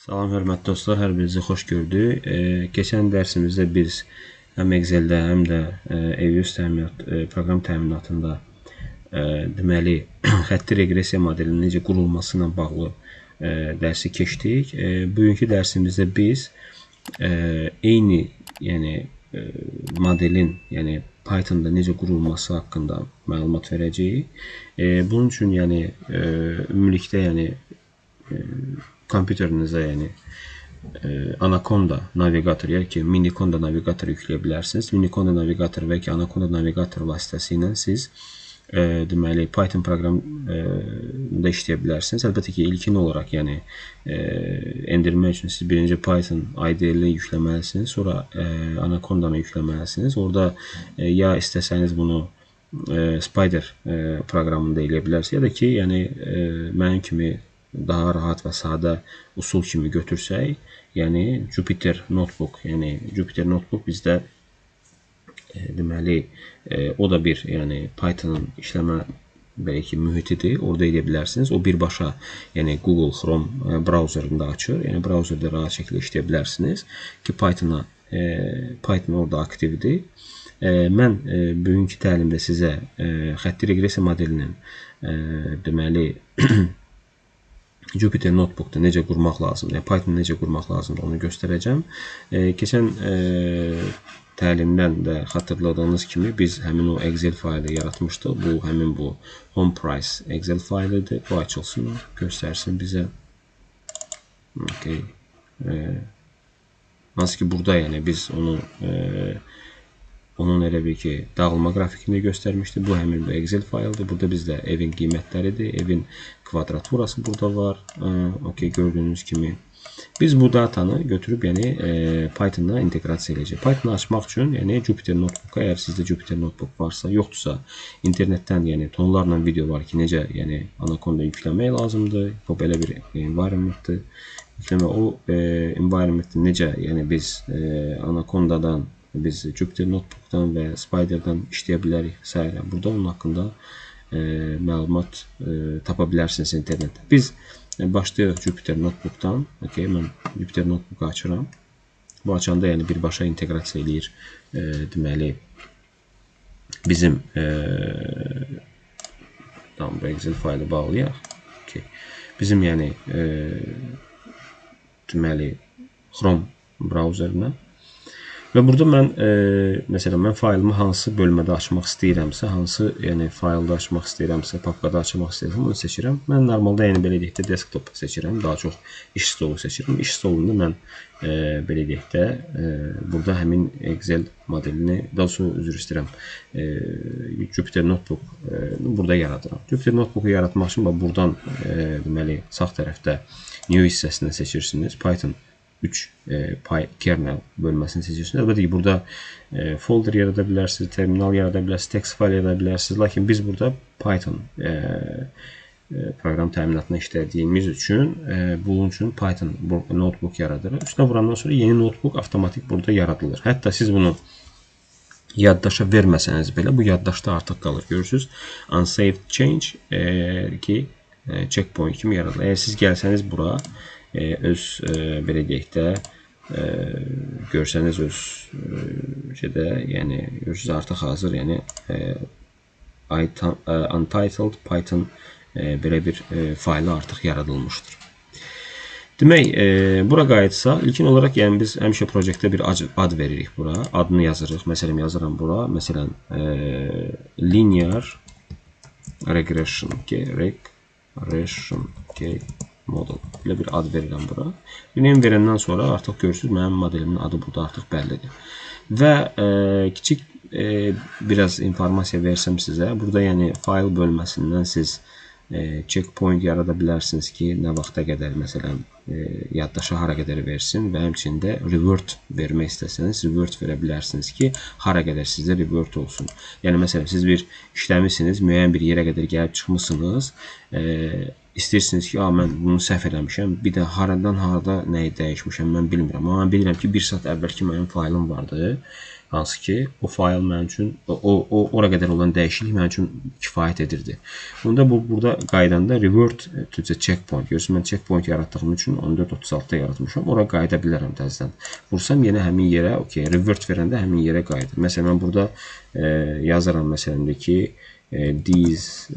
Salam hörmətli dostlar, hər birinizi xoş gördük. Keçən dərsimizdə biz həm Excel-də, həm də EVS proqram təminatında deməli xətti reqressiya modelinin necə qurulması ilə bağlı dərsi keçdik. Bugünkü dərsimizdə biz eyni, modelin, Pythonda necə qurulması haqqında məlumat verəcəyik. Bunun üçün, ümumilikdə, kompüterinizə, Anaconda navigator, Miniconda navigator yükləyə bilərsiniz. Miniconda navigator və Anaconda navigator vasitəsilə siz deməli Python proqramında işləyə bilərsiniz. Əlbəttə ki, ilkin olaraq, endirmək üçün siz birinci Python IDE-li yükləməlisiniz, sonra Anaconda-nı yükləməlisiniz. Orada ya istəsəniz bunu Spider proqramında eləyə bilərsiniz, ya da ki, mənim kimi daha rahat və sadə usul kimi götürsək, Jupyter Notebook, Jupyter Notebook bizdə deməli o da bir, Python'ın işləmə belki mühitidir. Orada edə bilərsiniz. O birbaşa, Google Chrome browserında açır. Browserda rahat şəkildə işləyə bilərsiniz ki, Python orada aktivdir. Mən bugünkü təlimdə sizə xətti reqressiya modelinin deməli Jupyter Notebook'da necə qurmaq lazımdır, Python necə qurmaq lazımdır onu göstərəcəm. Keçən təlimdən də xatırladığınız kimi biz həmin o Excel faylı yaratmışdıq. Bu həmin bu home price Excel faylıdır. Bu açılsın, göstərsin bizə. Hansı ki burada biz onu onun elə bir ki, dağılma qrafikini göstərmişdi. Bu həmin bu Excel faylıdır. Burada bizdə evin qiymətləridir. Evin kvadraturası burada var. Gördüyünüz kimi. Biz bu datanı götürüb, Python'la inteqrasiya edəcəyik. Python'ı açmaq üçün, Jupyter Notebook, əgər sizdə Jupyter Notebook varsa, yoxdursa, internetdən, tonlarla video var ki, necə, Anaconda yükləmək lazımdır. Bu belə bir environmentdir. O environment'i necə, biz Anacondadan, biz Jupyter Notebook'dan və Spider'dan işləyə bilərik s. Burada onun haqqında məlumat tapa bilərsiniz internetdə. Biz başlayırıq Jupyter Notebook'dan. Mən Jupyter Notebook'u açıram. Bu açanda birbaşa inteqrasiya eləyir. Deməli, bizim bu Excel faylı bağlayaq. Bizim, deməli, Chrome browserına. Və burada mən, məsələn, mən faylımı hansı bölmədə açmaq istəyirəmsə, hansı faylda açmaq istəyirəmsə, papkada açmaq istəyirəm, onu seçirəm. Mən normalda, belə deyək də, desktop seçirəm. Daha çox iş stolu seçirəm. İş stolunda mən, belə deyək də, burada həmin Excel modelini, daha sonra üzr istəyirəm, Jupyter Notebook burada yaradıram. Jupyter Notebook'u yaratmaq üçün buradan, deməli, sağ tərəfdə New hissəsindən seçirsiniz. Python 3 kernel bölməsini seçirsiniz. Əlbəttə ki, burada folder yarada bilərsiniz, terminal yarada bilərsiniz, text fayl yarada bilərsiniz. Lakin biz burada Python proqram təminatına işlədiyimiz üçün, bunun üçün Python notebook yaradırıq. Üstünə vurandan sonra yeni notebook avtomatik burada yaradılır. Hətta siz bunu yaddaşa verməsəniz belə, bu yaddaşda artıq qalır. Görürsünüz, unsaved change ki, checkpoint kimi yaradılır. Əgər siz gəlsəniz bura, öz, belə deyək də, görsəniz öz şeydə, görürsünüz artıq hazır, untitled Python belə bir faylı artıq yaradılmışdır. Demək, bura qayıtsa, ilkin olaraq, biz həmişə proyektdə bir ad veririk bura, adını yazırıq, məsələn, yazıram bura, məsələn, linear regression model. Belə bir ad verirəm bura. Name verəndən sonra artıq görürsünüz, mənim modelimin adı burada artıq bəllidir. Və kiçik biraz informasiya versəm sizə, burada fayl bölməsindən siz checkpoint yarada bilərsiniz ki, nə vaxta qədər, məsələn, yaddaşa hara qədər versin və həmçində revert vermək istəsəniz, revert verə bilərsiniz ki, hara qədər sizdə revert olsun. Məsələn, siz bir işləmişsiniz, müəyyən bir yerə qədər gəlib çıxmışsınız, İstəyirsiniz ki, mən bunu səhv eləmişəm, bir də haradan harada nəyi dəyişmişəm, mən bilmirəm. Amma mən bilirəm ki, 1 saat əvvəlki mənim faylım vardı, hansı ki, o fayl mənim üçün, ora qədər olan dəyişiklik mənim üçün kifayət edirdi. Onda burada qaydanda revert to the checkpoint. Görürsünüz, mən checkpoint yaratdığım üçün 14.36-da yaratmışam. Ora qayıda bilərəm təzədən. Vursam yenə həmin yerə, okey, revert verəndə həmin yerə qayıdır. Məsələn, mən burada yazaram, məsələn ki, these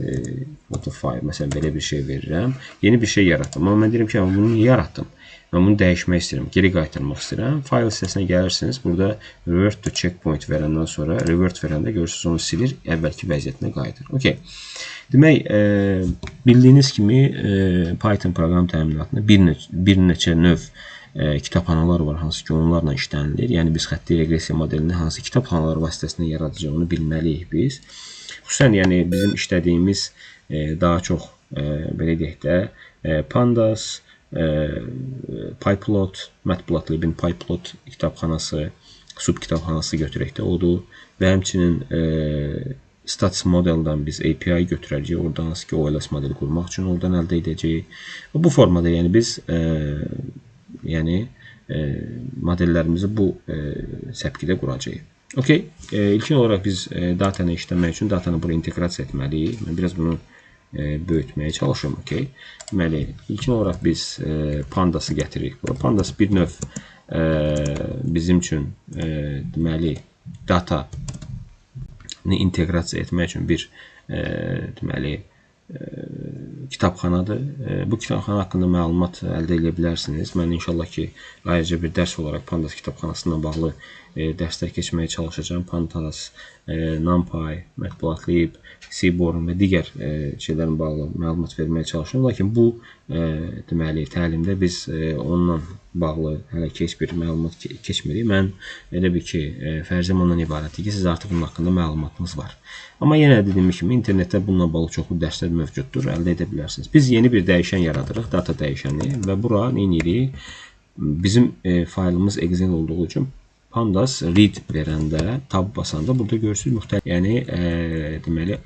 file, məsələn, belə bir şey verirəm. Yeni bir şey yaratdım. Amma mən deyirəm ki, bunu niyə yaratdım? Mən bunu dəyişmək istəyirəm, geri qaytarmaq istəyirəm. File hissəsinə gəlirsiniz. Burada revert to checkpoint verəndən sonra revert verəndə görürsünüz, onu silir, əvvəlki vəziyyətinə qayıdır. Okay. Demək, bildiyiniz kimi Python proqram təminatında bir neçə növ kitabxanalar var, hansı ki, onlarla işlənilir. Yəni, biz xətti reqressiya modelini hansı kitabxanalar vasitəsilə yaradacağını bilməliyik biz. Xüsusən, yəni, bizim işlədiyimiz daha çox, belə deyək də, Pandas, PyPlot, Matplotlibin PyPlot kitabxanası, sub kitabxanası götürək də odur və həmçinin Stats modeldən biz API götürəcəyik, oradan hansı ki, OLS modeli qurmaq üçün oradan əldə edəcəyik. Bu formada, yəni biz modellərimizi bu səpkidə quracağıq. Okay. İlkin olaraq biz datanı işləmək üçün datanı bura inteqrasiya etməliyik. Mən biraz bunu böyütməyə çalışıyorum. Okay. Deməli, ilkin olaraq biz Pandası gətiririk. Pandas bir növ bizim üçün deməli datanı inteqrasiya etmək üçün bir deməli kitabxanadır. Bu kitabxana haqqında məlumat əldə edə bilərsiniz. Mən inşallah ki, ayrıca bir dərs olaraq Pandas kitabxanasına bağlı dərslər keçməyə çalışacağım. Pandas, NumPy, Matplotlib, Seaborn və digər şeylərin bağlı məlumat verməyə çalışıram. Lakin bu deməli təlimdə biz onunla bağlı hələ ki, heç bir məlumat keçmirik. Mən elə bir ki, fərzim ondan ibarətdir ki, siz artıq bunun haqqında məlumatınız var. Amma yenə dediyim kimi, internetdə bununla bağlı çoxlu dərslər mövcuddur, əldə edə bilərsiniz. Biz yeni bir dəyişən yaradırıq, data dəyişəni və bura nə edirik? Bizim faylımız Excel olduğu üçün Pandas read verəndə, tab basanda burada görürsünüz müxtəlif, yəni deməli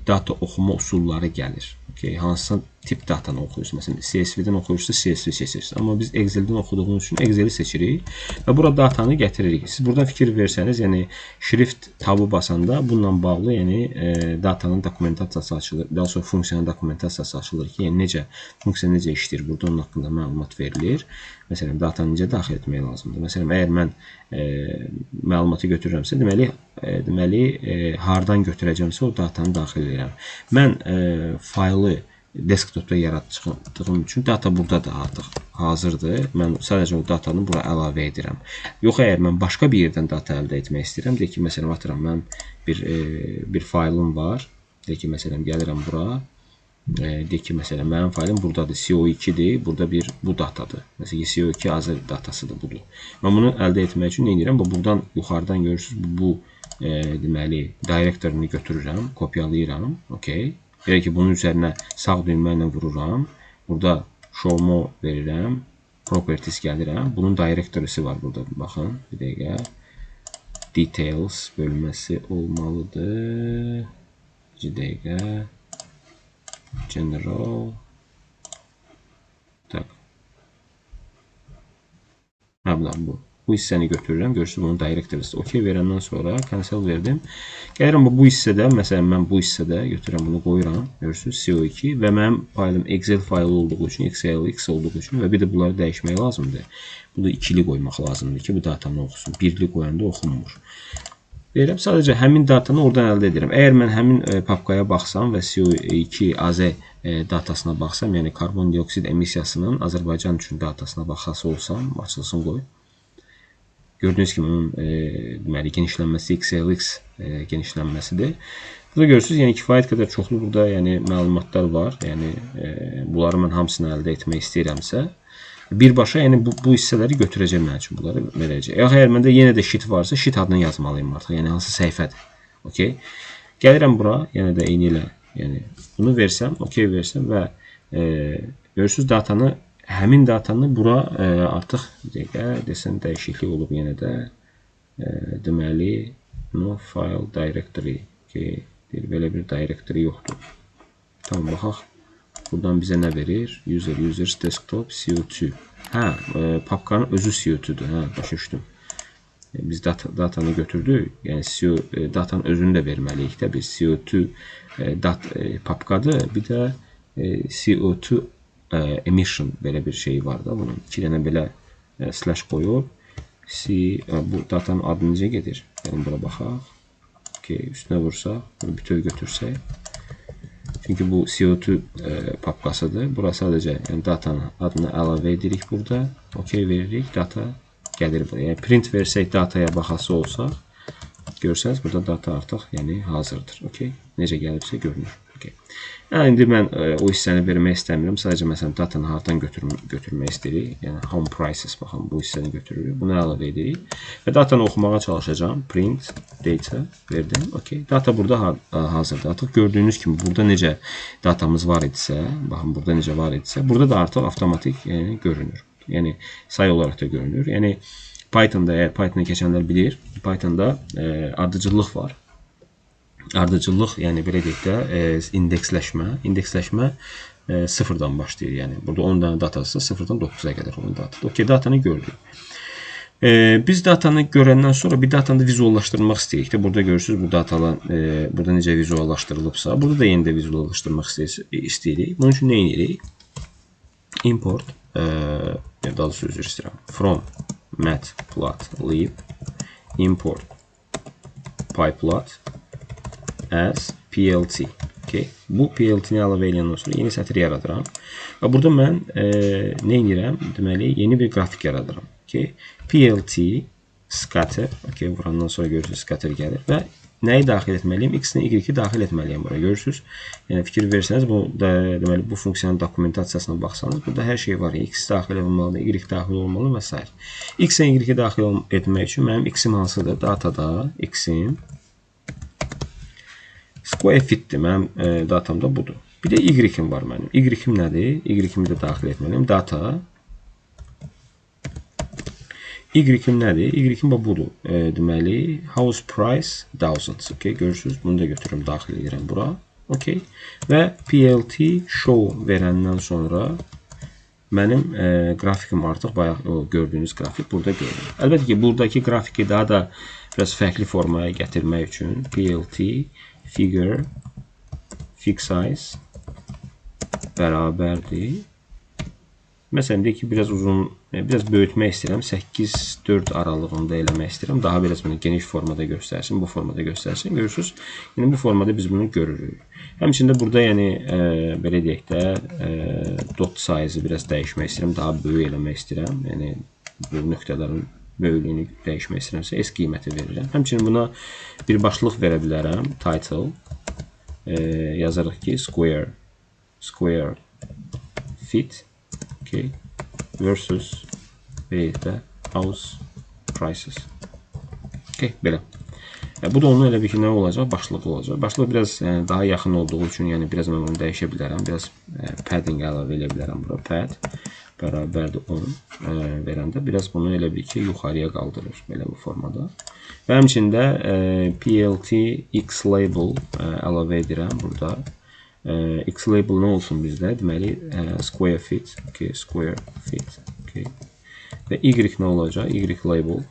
data oxuma usulları gəlir. Okay. Hansısa tip datanı oxuyursunuz. Məsələn, CSV-dən oxuyursunuz, CSV seçirsiniz. Amma biz Excel-dən oxuduğumuz üçün Excel-i seçirik və burada datanı gətiririk. Siz buradan fikir versəniz, yəni shift tabı basanda bununla bağlı, yəni datanın dokumentasiyası açılır. Daha sonra funksiyanın dokumentasiyası açılır ki, yəni funksiya necə işləyir, burada onun haqqında məlumat verilir. Məsələn, datanı necə daxil etmək lazımdır. Məsələn, əgər mən məlumatı götürürəmsə, deməli hardan götürəcəmsə o datanı daxil edirəm. Mən faylı desktopda yaratdığım üçün data burada da artıq hazırdır. Mən sadəcə o datanı bura əlavə edirəm. Yox, əgər mən başqa bir yerdən data əldə etmək istəyirəm, deyək ki, məsələn, atıram, mən bir faylım var. Deyək ki, məsələn, gəlirəm bura. Deyək ki, məsələn, mənim faylım buradadır, CO2-dir, burada bu datadır. Məsələn, CO2 azı datasıdır, budur. Mən bunu əldə etmək üçün nə edirəm? Buradan yuxarıdan görürsünüz, bu deməli, director'ını götürürəm, kopyalayıram, okey. Belə ki, bunun üzərinə sağ düymə ilə vururam. Burada show more verirəm. Properties gəlirəm. Bunun directory'si var burada. Baxın, bir dəqiqə. Details bölməsi olmalıdır. Bir dəqiqə. General. Tak. Bu. Bu hissəni götürürəm. Görürsünüz, bunun directory'si. OK verəndən sonra cancel verdim. Gəlirəm bu hissədə, məsələn, mən bu hissədə götürürəm, bunu qoyuram. Görürsünüz, CO2 və mənim faylım Excel faylı olduğu üçün, XLX olduğu üçün və bir də bunları dəyişmək lazımdır. Bunu ikili qoymaq lazımdır ki, bu datanı oxusun. Birli qoyanda oxunmur. Deyirəm, sadəcə həmin datanı oradan əldə edirəm. Əgər mən həmin papkaya baxsam və CO2 AZ datasına baxsam, yəni karbon dioksid emissiyasının Azərbaycan üçün datasına baxası olsam, açılsın qoy. Gördüyünüz kimi onun deməli genişlənməsi XLX genişlənməsidir. Burada görürsünüz, yəni kifayət qədər çoxlu burada yəni məlumatlar var. Yəni bunları mən hamısını əldə etmək istəyirəmsə, birbaşa yəni bu hissələri götürəcəm mənim üçün, bunları verəcək. Əgər məndə yenə də sheet varsa, sheet adını yazmalıyım artıq. Yəni hansı səhifədir. Okay? Gəlirəm bura, yenə də eyni ilə, yəni bunu versəm, OK versəm və görürsünüz datanı, həmin datanı bura artıq desən dəyişiklik olub yenə də deməli no file directory ki, belə bir directory yoxdur. Tamam, baxaq. buradan bizə nə verir? Users desktop CO2. Hə, papkanın özü CO2'dur. Hə, başa düşdüm. Biz datanı götürdük. Yəni datanın özünü də verməliyik də. Biz CO2 papkadır. Bir də CO2 emission belə bir şey var da. Bunun 2 dənə belə slash qoyub. Bu datanın adı necə gedir? Yəni bura baxaq. Üstünə vursaq, bunu bütöv götürsək. Çünki bu CO2 papkasıdır. Bura sadəcə datanın adını əlavə edirik burada. OK veririk. Data gəlir buraya. Yəni print versək dataya baxası olsaq, görsəniz burada data artıq hazırdır. OK. Necə gəlibsə görünür. OK. İndi mən o hissəni vermək istəmirəm. Sadəcə məsələn datanı hardan götürmək istəyirik. Yəni home prices baxın bu hissəni götürürük. Bunu əlavə edirik və datanı oxumağa çalışacağam. Print data verdim. OK. Data burada hazırdır. Artıq gördüyünüz kimi burada necə datamız var idisə, baxın burada necə var idisə, burada da artıq avtomatik görünür. Yəni sayı olaraq da görünür. Yəni Pythonda, əgər Pythona keçənlər bilir, Pythonda ardıcıllıq var. Ardıcıllıq, yəni belə deyək də indeksləşmə sıfırdan başlayır. Yəni burada 10 dənə datası sıfırdan 9'a qədər onun datadır. OK, datanı gördük. Biz datanı görəndən sonra bir datanı vizuallaşdırmaq istəyirik də. Burada görürsünüz bu datalar burada necə vizuallaşdırılıbsa, burada da yeni də vizuallaşdırmaq istəyirik. Bunun üçün nə edirik? Import daha doğrusu üzr istəyirəm. From matplotlib import pyplot as plt. Okay. Bu plt-ni əlavə edəndən sonra yeni sətr yaradıram. Və burada mən nə edirəm? Deməli, yeni bir qrafik yaradıram. Okay. Plt scatter. Okay. Vurandan sonra görürsünüz scatter gəlir. Və nəyi daxil etməliyim? X-ni, Y-i daxil etməliyim buraya. Görürsünüz. Yəni fikir versəniz, deməli bu funksiyanın dokumentasiyasına baxsanız, burada hər şey var. X daxil olmalıdır, Y daxil olmalı və s. X-i, Y-i daxil etmək üçün mənim X-im hansıdır? Datada X-im square fitdir. Mənim datamda budur. Bir də Y-im var mənim. Y-im nədir? Y-imi də daxil etməliyim. Data Y-im nədir? Y-im budur. Deməli, house price 1000. Okay, görürsünüz. Bunu da götürürüm, daxil edirəm bura. Okay. Və plt show verəndən sonra mənim qrafikim artıq bayaq gördüyünüz qrafik burada görünür. Əlbəttə ki, buradakı qrafiki daha da biraz fərqli formaya gətirmək üçün plt figure fix size bərabərdir. Məsələn, deyək ki, biraz uzun, biraz böyütmək istəyirəm. 8-4 aralığında eləmək istəyirəm. Daha biraz bunu geniş formada göstərsin, bu formada göstərsin. Görürsünüz, yəni bu formada biz bunu görürük. Həmçində burada, yəni, belə deyək də, dot size-ı biraz dəyişmək istəyirəm. Daha böyük eləmək istəyirəm. Yəni, bu nöqtələrin böyüklüyünü dəyişmək istəyirəmsə, S qiyməti verirəm. Həmçinin buna bir başlıq verə bilərəm. Title. Yazarıq ki, square fit. Okay. Versus house prices. Okay, belə. Bu da onun elə bir ki, nə olacaq? Başlıq olacaq. Başlıq biraz daha yaxın olduğu üçün, yəni biraz mən onu dəyişə bilərəm. Biraz padding əlavə edə bilərəm bura. Pad bərabərdir 10 verəndə biraz bunu elə bir ki, yuxarıya qaldırır. Belə bu formada. Və həmçində plt x label əlavə edirəm burada. X label nə olsun bizdə? Deməli, square fit. Okay, square fit. Okay. Və Y nə olacaq? Y label.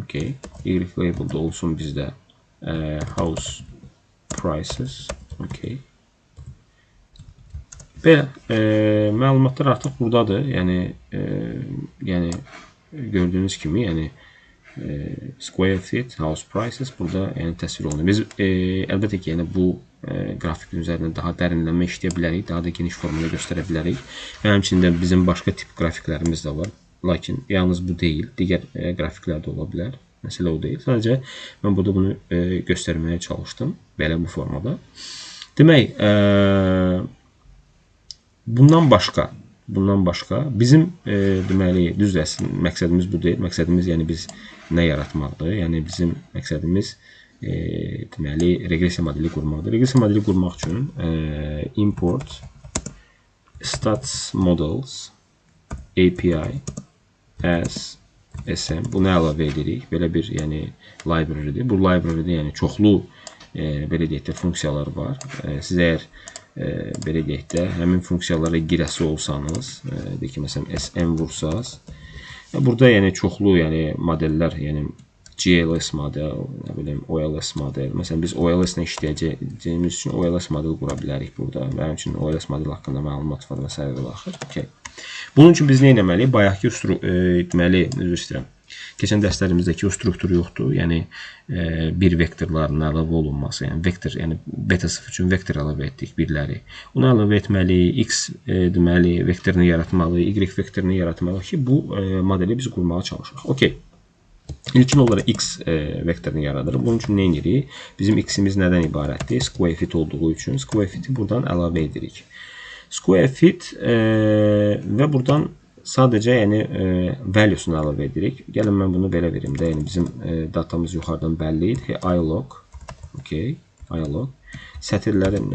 Okay. Y label da olsun bizdə house prices. Okay. Belə, məlumatlar artıq buradadır. Yəni gördüyünüz kimi, yəni square fit, house prices burada yəni təsvir olunur. Biz əlbəttə ki, yəni bu qrafikin üzərində daha dərinlənmə işləyə bilərik, daha da geniş formada göstərə bilərik. Və həmçində bizim başqa tip qrafiklərimiz də var. Lakin yalnız bu deyil, digər qrafiklər də ola bilər. Məsələ o deyil. Sadəcə mən burada bunu göstərməyə çalışdım, belə bu formada. Demək, bundan başqa bizim deməli düzdür, məqsədimiz bu deyil. Məqsədimiz yəni biz nə yaratmaqdır? Yəni bizim məqsədimiz deməli reqressiya modeli qurmaqdır. Reqressiya modeli qurmaq üçün import stats models API as SM bunu əlavə edirik. Belə bir yəni library-dir. Bu library-də yəni çoxlu belə deyək də funksiyalar var. Siz əgər belə deyək də, həmin funksiyalara girəsi olsanız, deyək ki, məsələn, sm vursaz, burada yəni çoxlu modellər, yəni GLS model, nə bilim, OLS model. Məsələn, biz OLS ilə işləyəcəyimiz üçün OLS model qura bilərik burada. Mənim üçün OLS model haqqında məlumat var və s. daxil. Okay. Bunun üçün biz nə etməliyik? Bayaqki üzr istəyirəm. Keçən dərslərimizdəki o struktur yoxdur. Yəni bir vektorların əlavə olunması, yəni vektor, yəni beta 0 üçün vektor əlavə etdik birləri. Onu əlavə etməliyik, x deməli vektorunu yaratmalıyıq, y vektorunu yaratmalıyıq ki, bu modeli biz qurmağa çalışaq. Okay. İlkin olaraq x vektorunu yaradırıq. Bunun üçün nə edirik? Bizim x-imiz nədən ibarətdir? Square fit olduğu üçün square fiti buradan əlavə edirik. Square fit və buradan sadəcə valuesunu əlavə edirik. Gəlin mən bunu belə verim də. Yəni bizim datamız yuxarıdan bəlli idi. ilog. Okay. ilog. Sətirlərin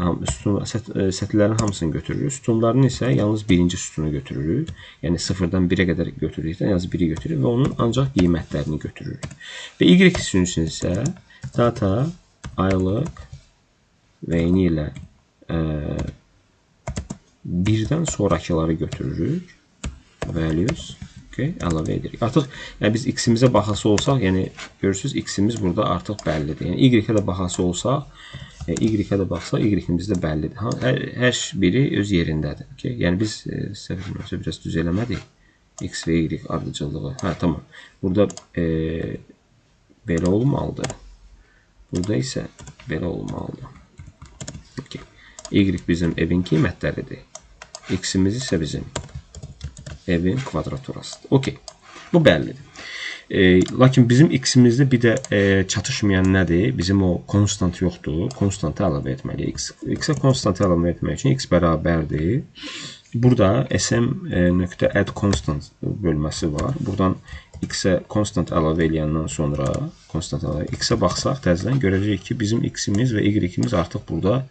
hamısını götürürük. Sütunların isə yalnız birinci sütunu götürürük. Yəni 0-dan 1-ə qədər götürürük. Yalnız 1-i götürürük və onun ancaq qiymətlərini götürürük. Və y üçün isə data, ilog və eyni ilə birdən sonrakıları götürürük. Values. Okay, əlavə edirik. Artıq biz x-imizə baxası olsaq, yəni görürsünüz, x-imiz burada artıq bəllidir. Yəni y-ə də baxası olsaq, y-ə də baxsaq, y-imiz də bəllidir. Hər biri öz yerindədir. Okay? Yəni biz biraz düz eləmədik. X və y ardıcıllığı. Hə, tamam. Burada belə olmalıdır. Burada isə belə olmalıdır. Okay. Y bizim evin qiymətləridir. X-imiz isə bizim evin kvadraturasıdır. Okay. Bu bəllidir. Lakin bizim x-imizdə bir də çatışmayan nədir? Bizim o konstant yoxdur. Konstantı əlavə etməliyik. X-ə konstantı əlavə etmək üçün x bərabərdir. Burada sm.add constant bölməsi var. Buradan x-ə konstant əlavə eləyəndən sonra x-ə baxsaq təzədən görəcəyik ki, bizim x-imiz və y-imiz artıq burada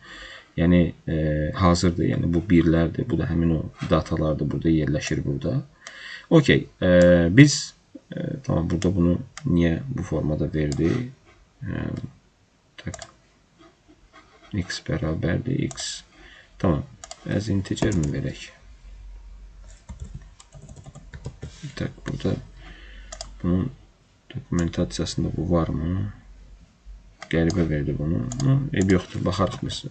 hazırdır. Yəni bu birlərdir. Bu da həmin o datalardır. Burada yerləşir burada. Okay. Biz tamam, burada bunu niyə bu formada verdi? X bərabərdir x. Tamam. As integer mi verək? Burada bunun dokumentasiyasında bu var mı? Qəribə verdi bunu. Yoxdur. Baxarıq biz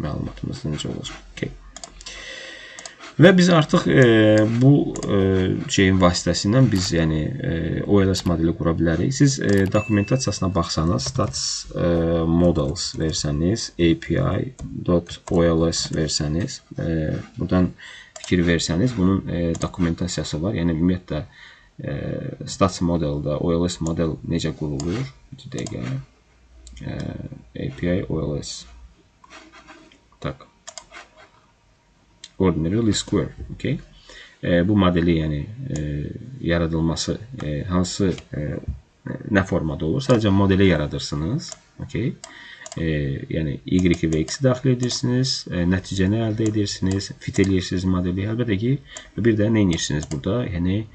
məlumatımızda necə olacaq. Okay. Və biz artıq bu şeyin vasitəsilə biz OLS modeli qura bilərik. Siz dokumentasiyasına baxsanız, stats models versəniz, api.ols versəniz, buradan fikir versəniz, bunun dokumentasiyası var. Yəni ümumiyyətlə stats modeldə OLS model necə qurulur? Bir dəqiqə. API OLS. Tak. Ordinary least square. Okay. Bu modeli yaradılması hansı nə formada olur? Sadəcə modeli yaradırsınız. Okay. Yəni y və x-i daxil edirsiniz. Nəticəni əldə edirsiniz. Fit eləyirsiniz modeli. Əlbəttə ki, bir də nə edirsiniz burada? Yəni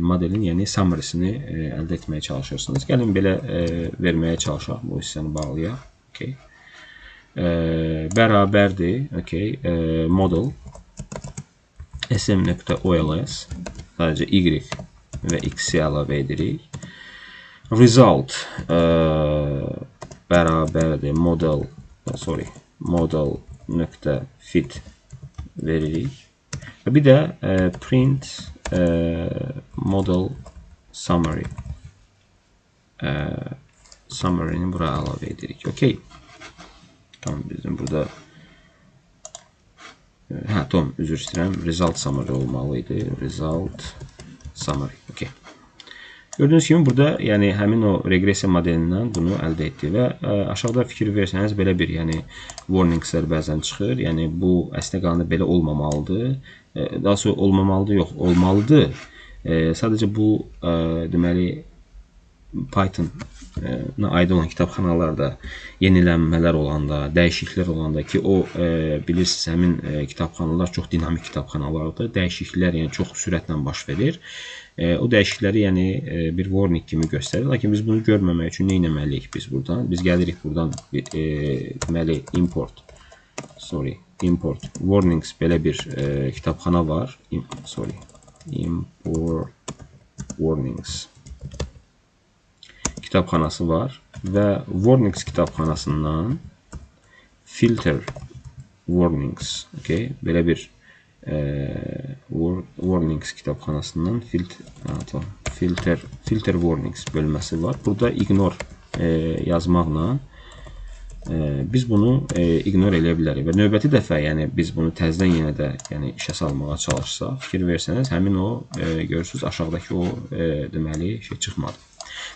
modelin summary'sini əldə etməyə çalışırsınız. Gəlin belə verməyə çalışaq. Bu hissəni bağlayaq. Okay. Bərabərdir. Okay. Model sm.ols sadəcə y və x-i əlavə edirik. Result bərabərdir model.fit veririk. Və bir də print model summary summary-ni buraya əlavə edirik. Okay. Tamam, bizim burada tamam, üzr istəyirəm. Result summary olmalıydı. Result summary. Okay. Gördüyünüz kimi burada həmin o regresiya modelindən bunu əldə etdi və aşağıda fikir versəniz belə bir warningslər bəzən çıxır. Yəni bu əslində qalanda belə olmamalıdır. Daha sonra olmamalıdır, yox, olmalıdır. Sadəcə bu deməli Python-a aid olan kitabxanalarda yenilənmələr olanda, dəyişikliklər olanda ki, o bilirsiniz, həmin kitabxanalar çox dinamik kitabxanalardır. Dəyişikliklər çox sürətlə baş verir. O dəyişiklikləri bir warning kimi göstərir. Lakin biz bunu görməmək üçün nə etməliyik biz buradan? Biz gəlirik buradan deməli import import warnings belə bir kitabxana var. Import warnings kitabxanası var və warnings kitabxanasından filter warnings, okay, belə bir warnings kitabxanasından filter warnings bölməsi var. Burada ignore yazmaqla biz bunu ignore eləyə bilərik və növbəti dəfə, yəni biz bunu təzədən yenə də işə salmağa çalışsaq, fikir versəniz, həmin o görürsünüz aşağıdakı o deməli çıxmadı.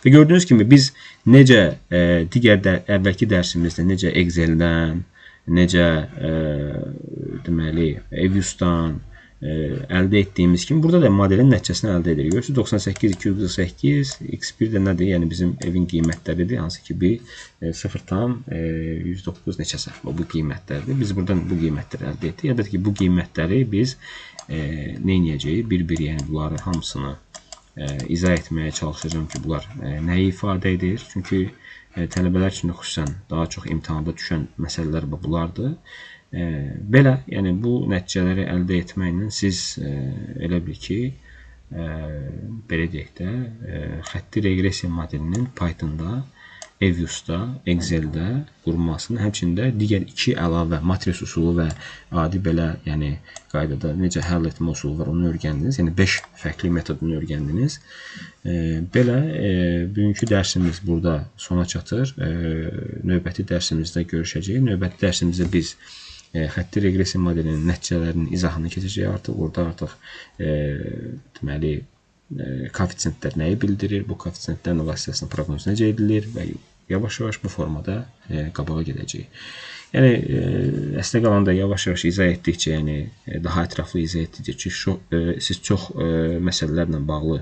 Və gördüyünüz kimi biz necə digər əvvəlki dərsimizdə necə Excel-dən, necə deməli Evius'dan əldə etdiyimiz kimi burada da modelin nəticəsini əldə edirik. Görürsünüz 98, 248, x1 də nədir? Yəni bizim evin qiymətləridir. Hansı ki bir 0,109 neçəsə bu qiymətlərdir. Biz buradan bu qiymətləri əldə etdik. Əlbəttə ki bu qiymətləri biz nə edəcəyik? Bir-bir, yəni bunları hamısını izah etməyə çalışacağım ki, bunlar nəyi ifadə edir? Çünki tələbələr üçün xüsusən daha çox imtahanda düşən məsələlər bunlardır. Belə, yəni bu nəticələri əldə etməklə siz elə bil ki, belə deyək də, xətti reqressiya modelinin Pythonda, Evius'da, Excel-də qurulmasını, həmçində digər iki əlavə matris usulu və adi belə, yəni qaydada necə həll etmə usulu var, onu öyrəndiniz. Yəni 5 fərqli metodunu öyrəndiniz. Belə, bugünkü dərsimiz burada sona çatır. Növbəti dərsimizdə görüşəcəyik. Növbəti dərsimizdə biz xətti reqressiya modelinin nəticələrinin izahını keçəcək artıq. Orada artıq deməli koefisientlər nəyi bildirir, bu koefisientlərin vasitəsilə proqnoz necə edilir və yavaş-yavaş bu formada qabağa gedəcək. Yəni əslində qalanda yavaş-yavaş izah etdikcə, yəni daha ətraflı izah etdikcə ki, siz çox məsələlərlə bağlı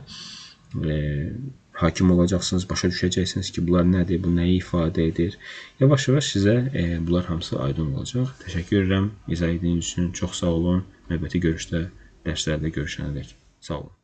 hakim olacaqsınız, başa düşəcəksiniz ki, bunlar nədir, bu nəyi ifadə edir. Yavaş-yavaş sizə bunlar hamısı aydın olacaq. Təşəkkür edirəm izah etdiyiniz üçün. Çox sağ olun. Növbəti görüşdə, dərslərdə görüşənədək. Sağ olun.